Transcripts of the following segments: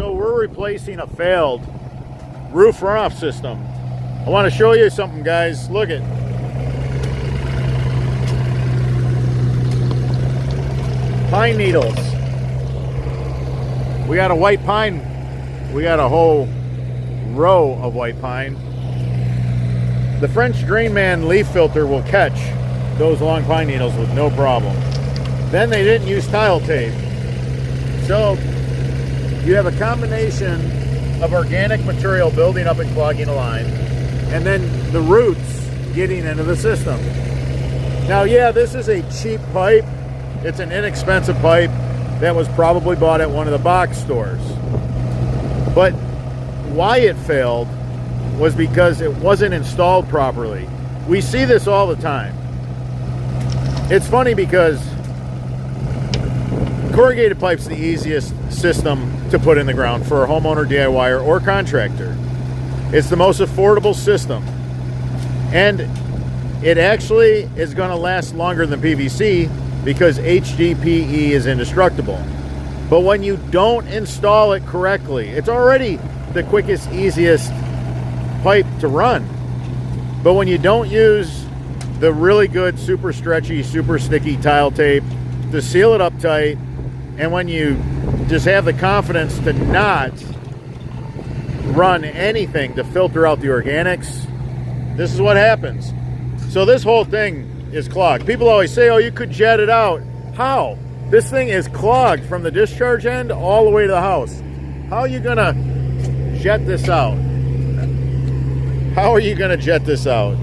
So we're replacing a failed roof runoff system. I want to show you something, guys. Look at pine needles. We got a white pine. We got a whole row of white pine. The French Drain Man leaf filter will catch those long pine needles with no problem. Then they didn't use tile tape. So you have a combination of organic material building up and clogging a line, and then the roots getting into the system. Now, yeah, this is a cheap pipe. It's an inexpensive pipe that was probably bought at one of the box stores. But why it failed was because it wasn't installed properly. We see this all the time. It's funny because corrugated pipe's the easiest system to put in the ground for a homeowner, DIYer, or contractor. It's the most affordable system. And it actually is going to last longer than PVC because HDPE is indestructible. But when you don't install it correctly, it's already the quickest, easiest pipe to run. But when you don't use the really good, super stretchy, super sticky tile tape to seal it up tight, and when you just have the confidence to not run anything to filter out the organics, this is what happens. So this whole thing is clogged. People always say, oh, you could jet it out. How? This thing is clogged from the discharge end all the way to the house. How are you gonna jet this out? How are you gonna jet this out?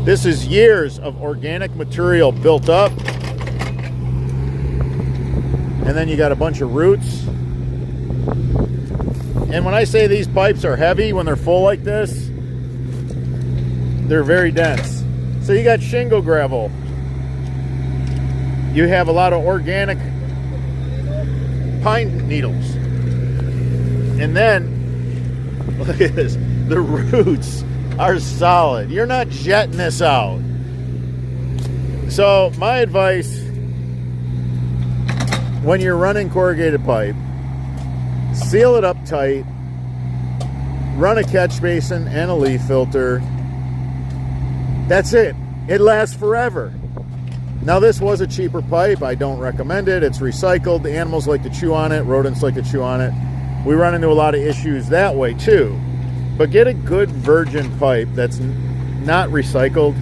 This is years of organic material built up. And then you got a bunch of roots. And when I say these pipes are heavy, when they're full like this, they're very dense. So you got shingle gravel. You have a lot of organic pine needles. And then, look at this, the roots are solid. You're not jetting this out. So my advice when you're running corrugated pipe, seal it up tight, run a catch basin and a leaf filter. That's it. It lasts forever. Now this was a cheaper pipe. I don't recommend it. It's recycled. The animals like to chew on it. Rodents like to chew on it. We run into a lot of issues that way too. But get a good virgin pipe that's not recycled.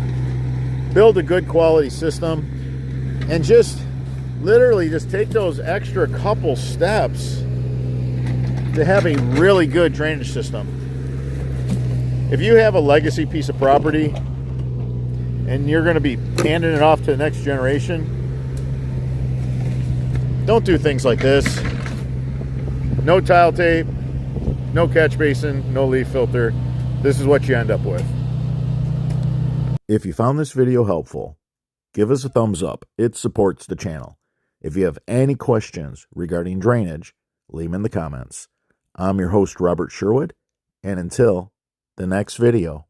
Build a good quality system. And just literally just take those extra couple steps to have a really good drainage system. If you have a legacy piece of property and you're going to be handing it off to the next generation, don't do things like this. No tile tape, no catch basin, no leaf filter. This is what you end up with. If you found this video helpful, give us a thumbs up. It supports the channel. If you have any questions regarding drainage, leave them in the comments. I'm your host, Robert Sherwood, and until the next video,